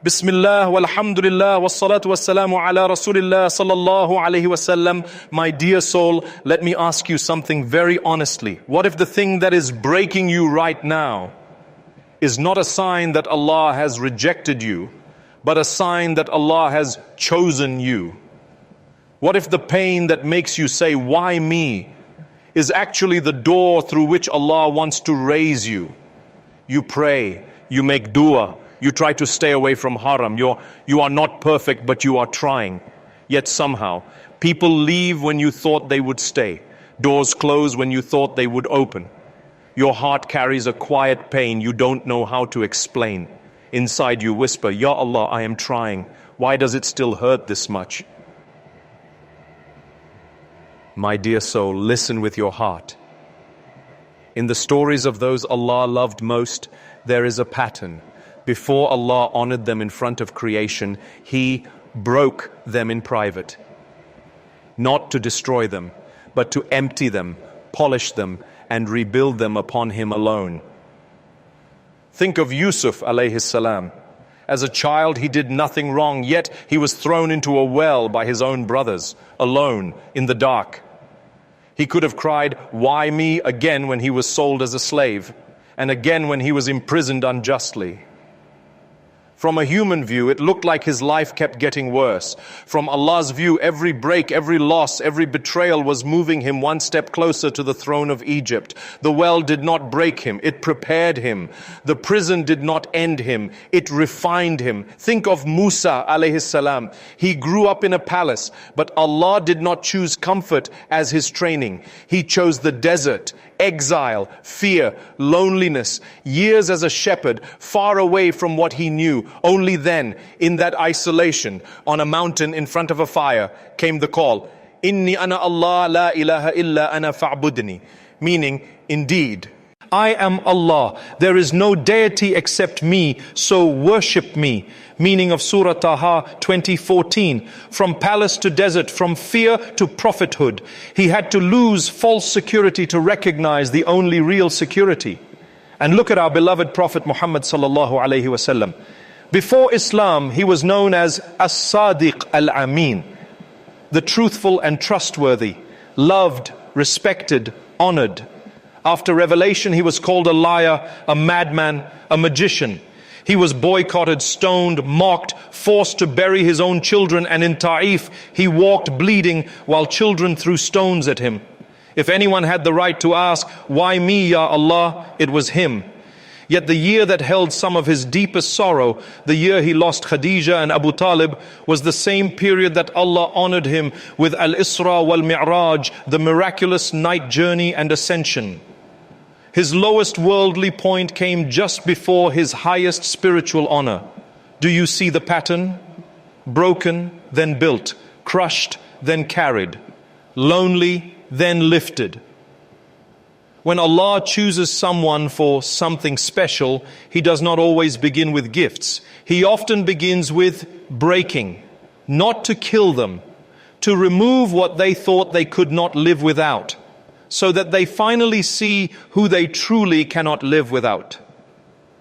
Bismillah, walhamdulillah, wassalatu wassalamu ala rasulillah, sallallahu, alayhi, sallam. My dear soul, let me ask you something very honestly. What if the thing that is breaking you right now is not a sign that Allah has rejected you, but a sign that Allah has chosen you? What if the pain that makes you say, "Why me?" is actually the door through which Allah wants to raise you? You pray, you make dua, you try to stay away from haram. You are not perfect, but you are trying. Yet somehow, people leave when you thought they would stay. Doors close when you thought they would open. Your heart carries a quiet pain you don't know how to explain. Inside you whisper, "Ya Allah, I am trying. Why does it still hurt this much?" My dear soul, listen with your heart. In the stories of those Allah loved most, there is a pattern. Before Allah honored them in front of creation, He broke them in private. Not to destroy them, but to empty them, polish them, and rebuild them upon Him alone. Think of Yusuf, alayhi sallam. As a child, he did nothing wrong, yet he was thrown into a well by his own brothers, alone, in the dark. He could have cried, "Why me?" again when he was sold as a slave, and again when he was imprisoned unjustly. From a human view, it looked like his life kept getting worse. From Allah's view, every break, every loss, every betrayal was moving him one step closer to the throne of Egypt. The well did not break him, it prepared him. The prison did not end him, it refined him. Think of Musa, alayhi sallam. He grew up in a palace, but Allah did not choose comfort as his training. He chose the desert, exile, fear, loneliness, years as a shepherd, far away from what he knew. Only then, in that isolation, on a mountain in front of a fire, came the call, "Inni ana Allah, la ilaha illa ana fa'budni," meaning, indeed, I am Allah, there is no deity except me, so worship me. Meaning of Surah Taha 20:14. From palace to desert, from fear to prophethood. He had to lose false security to recognize the only real security. And look at our beloved Prophet Muhammad sallallahu, alayhi, sallam. Before Islam, he was known as As-Sadiq Al-Amin, the truthful and trustworthy, loved, respected, honored. After revelation, he was called a liar, a madman, a magician. He was boycotted, stoned, mocked, forced to bury his own children, and in Ta'if, he walked bleeding while children threw stones at him. If anyone had the right to ask, "Why me, Ya Allah?" it was him. Yet the year that held some of his deepest sorrow, the year he lost Khadija and Abu Talib, was the same period that Allah honored him with Al-Isra wal-Mi'raj, the miraculous night journey and ascension. His lowest worldly point came just before his highest spiritual honor. Do you see the pattern? Broken, then built. Crushed, then carried. Lonely, then lifted. When Allah chooses someone for something special, He does not always begin with gifts. He often begins with breaking, not to kill them, to remove what they thought they could not live without, so that they finally see who they truly cannot live without.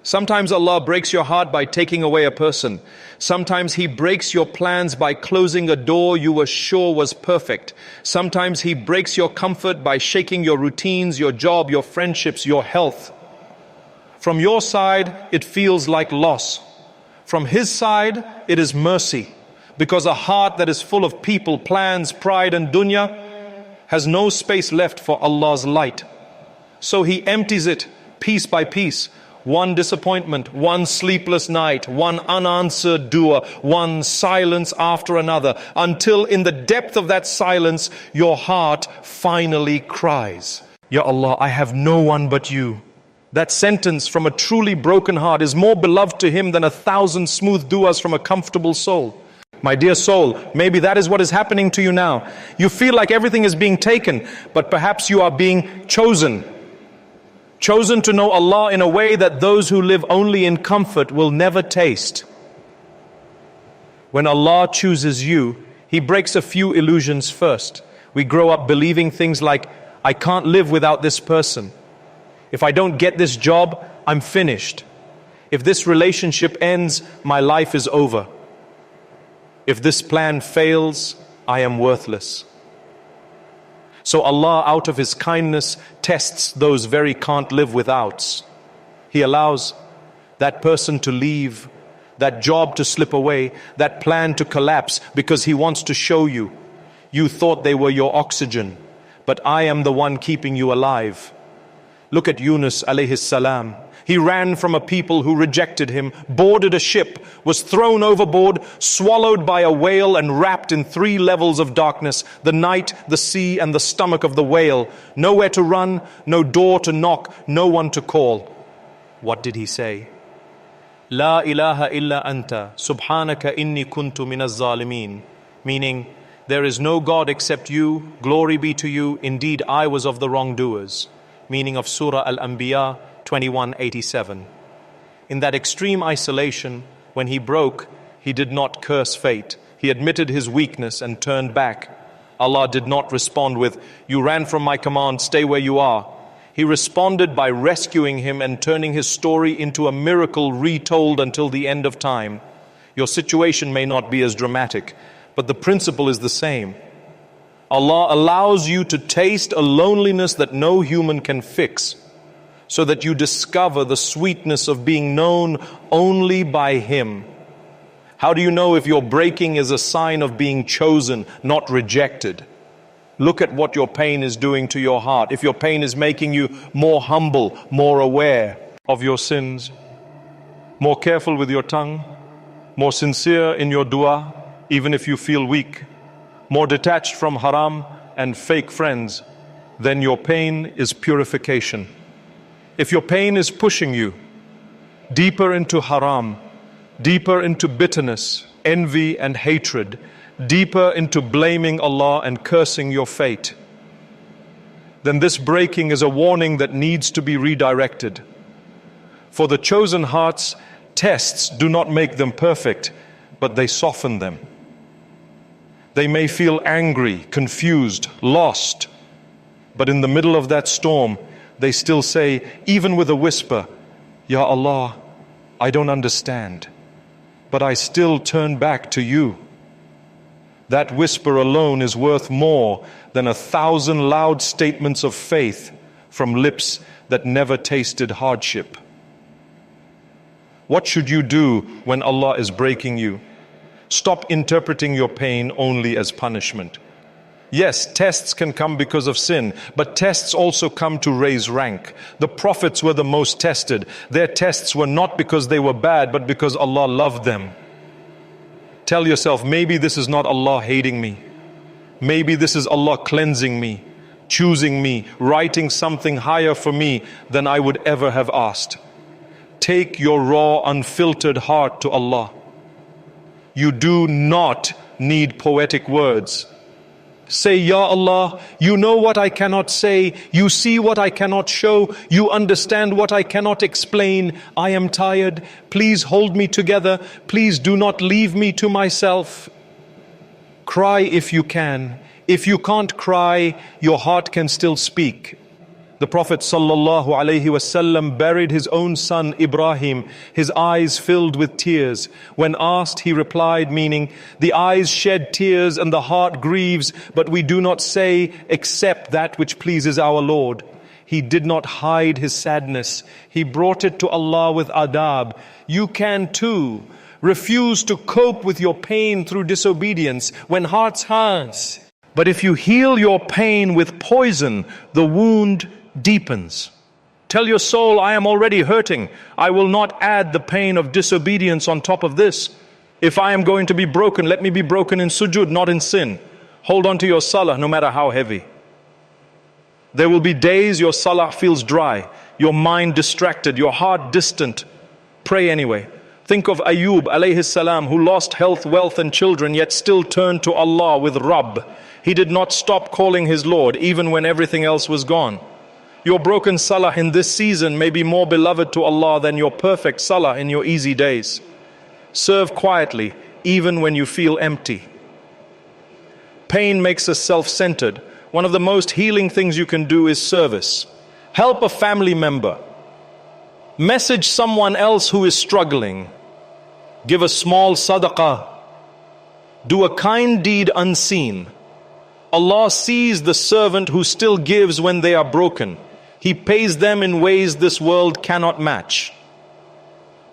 Sometimes Allah breaks your heart by taking away a person. Sometimes He breaks your plans by closing a door you were sure was perfect. Sometimes He breaks your comfort by shaking your routines, your job, your friendships, your health. From your side, it feels like loss. From His side, it is mercy. Because a heart that is full of people, plans, pride, and dunya has no space left for Allah's light. So He empties it piece by piece. One disappointment, one sleepless night, one unanswered dua, one silence after another, until in the depth of that silence, your heart finally cries, "Ya Allah, I have no one but you." That sentence from a truly broken heart is more beloved to Him than 1,000 smooth duas from a comfortable soul. My dear soul, maybe that is what is happening to you now. You feel like everything is being taken, but perhaps you are being chosen. Chosen to know Allah in a way that those who live only in comfort will never taste. When Allah chooses you, He breaks a few illusions first. We grow up believing things like, "I can't live without this person. If I don't get this job, I'm finished. If this relationship ends, my life is over. If this plan fails, I am worthless. So Allah, out of His kindness, tests those very can't live withouts. He allows that person to leave, that job to slip away, that plan to collapse, because He wants to show you, you thought they were your oxygen, but I am the one keeping you alive. Look at Yunus, alayhi sallam. He ran from a people who rejected him, boarded a ship, was thrown overboard, swallowed by a whale and wrapped in 3 levels of darkness, the night, the sea, and the stomach of the whale. Nowhere to run, no door to knock, no one to call. What did he say? La ilaha illa anta, subhanaka inni kuntu minaz zalimin. Meaning, there is no God except you, glory be to you, indeed I was of the wrongdoers. Meaning of Surah Al-Anbiya 21:87. In that extreme isolation, when he broke, he did not curse fate. He admitted his weakness and turned back. Allah did not respond with, "You ran from my command, stay where you are." He responded by rescuing him and turning his story into a miracle retold until the end of time. Your situation may not be as dramatic, but the principle is the same. Allah allows you to taste a loneliness that no human can fix, so that you discover the sweetness of being known only by Him. How do you know if your breaking is a sign of being chosen, not rejected? Look at what your pain is doing to your heart. If your pain is making you more humble, more aware of your sins, more careful with your tongue, more sincere in your dua, even if you feel weak, more detached from haram and fake friends, then your pain is purification. If your pain is pushing you deeper into haram, deeper into bitterness, envy and hatred, deeper into blaming Allah and cursing your fate, then this breaking is a warning that needs to be redirected. For the chosen hearts, tests do not make them perfect, but they soften them. They may feel angry, confused, lost, but in the middle of that storm, they still say, even with a whisper, "Ya Allah, I don't understand, but I still turn back to you." That whisper alone is worth more than 1,000 loud statements of faith from lips that never tasted hardship. What should you do when Allah is breaking you? Stop interpreting your pain only as punishment. Yes, tests can come because of sin, but tests also come to raise rank. The prophets were the most tested. Their tests were not because they were bad, but because Allah loved them. Tell yourself, maybe this is not Allah hating me. Maybe this is Allah cleansing me, choosing me, writing something higher for me than I would ever have asked. Take your raw, unfiltered heart to Allah. You do not need poetic words. Say, "Ya Allah, you know what I cannot say, you see what I cannot show, you understand what I cannot explain. I am tired, please hold me together, please do not leave me to myself." Cry if you can. If you can't cry, your heart can still speak. The Prophet sallallahu, alayhi, buried his own son Ibrahim, his eyes filled with tears. When asked, he replied, meaning, "The eyes shed tears and the heart grieves, but we do not say except that which pleases our Lord." He did not hide his sadness. He brought it to Allah with adab. You can too. Refuse to cope with your pain through disobedience when hearts hurt. But if you heal your pain with poison, the wound deepens. Tell your soul, "I am already hurting. I will not add the pain of disobedience on top of this. If I am going to be broken, let me be broken in sujood, not in sin." Hold on to your salah no matter how heavy. There will be days your salah feels dry, your mind distracted, your heart distant. Pray anyway. Think of Ayyub, alayhi salam, who lost health, wealth and children, yet still turned to Allah with Rabb. He did not stop calling his Lord, even when everything else was gone. Your broken salah in this season may be more beloved to Allah than your perfect salah in your easy days. Serve quietly, even when you feel empty. Pain makes us self-centered. One of the most healing things you can do is service. Help a family member. Message someone else who is struggling. Give a small sadaqah. Do a kind deed unseen. Allah sees the servant who still gives when they are broken. He pays them in ways this world cannot match.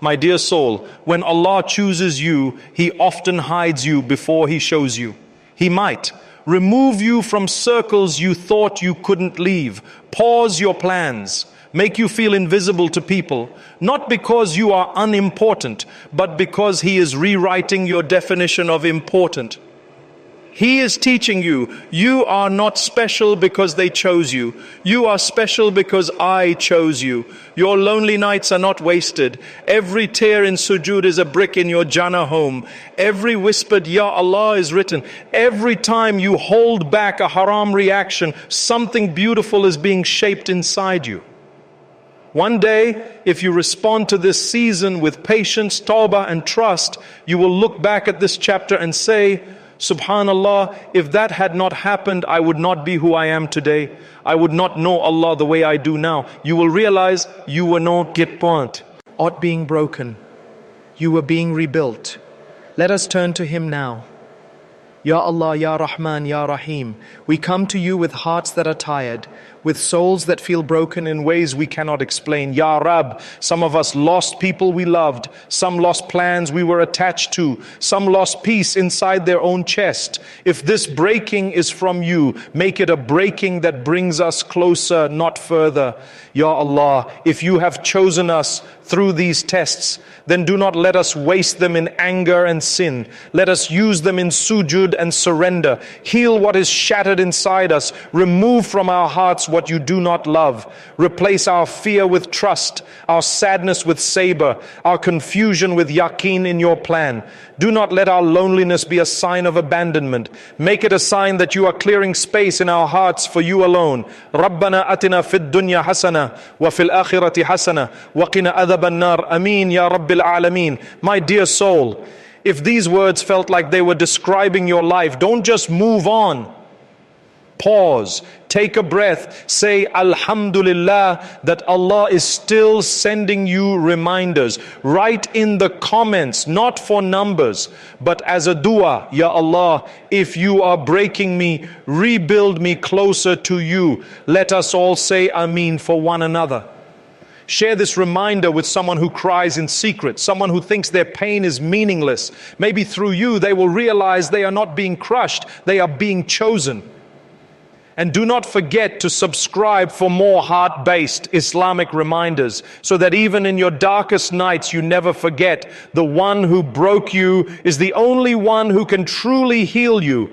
My dear soul, when Allah chooses you, He often hides you before He shows you. He might remove you from circles you thought you couldn't leave, pause your plans, make you feel invisible to people, not because you are unimportant, but because He is rewriting your definition of important. He is teaching you, you are not special because they chose you. You are special because I chose you. Your lonely nights are not wasted. Every tear in sujood is a brick in your Jannah home. Every whispered Ya Allah is written. Every time you hold back a haram reaction, something beautiful is being shaped inside you. One day, if you respond to this season with patience, tawbah and trust, you will look back at this chapter and say, Subhanallah, if that had not happened, I would not be who I am today. I would not know Allah the way I do now. You will realize you were not get point. Ought being broken. You were being rebuilt. Let us turn to Him now. Ya Allah, Ya Rahman, Ya Rahim, we come to you with hearts that are tired, with souls that feel broken in ways we cannot explain. Ya Rab, some of us lost people we loved, some lost plans we were attached to, some lost peace inside their own chest. If this breaking is from you, make it a breaking that brings us closer, not further. Ya Allah, if you have chosen us through these tests, then do not let us waste them in anger and sin. Let us use them in sujood and surrender. Heal what is shattered inside us. Remove from our hearts what you do not love. Replace our fear with trust, our sadness with sabr, our confusion with yaqeen in your plan. Do not let our loneliness be a sign of abandonment. Make it a sign that you are clearing space in our hearts for you alone. Rabbana atina fid dunya hasana wa fil akhirati hasana wa qina adhaban nar. Ameen ya Rabbil alameen. My dear soul, if these words felt like they were describing your life, don't just move on. Pause, take a breath, say Alhamdulillah that Allah is still sending you reminders. Write in the comments, not for numbers, but as a dua, Ya Allah, if you are breaking me, rebuild me closer to you. Let us all say Ameen for one another. Share this reminder with someone who cries in secret, someone who thinks their pain is meaningless. Maybe through you they will realize they are not being crushed, they are being chosen. And do not forget to subscribe for more heart-based Islamic reminders, so that even in your darkest nights you never forget the one who broke you is the only one who can truly heal you.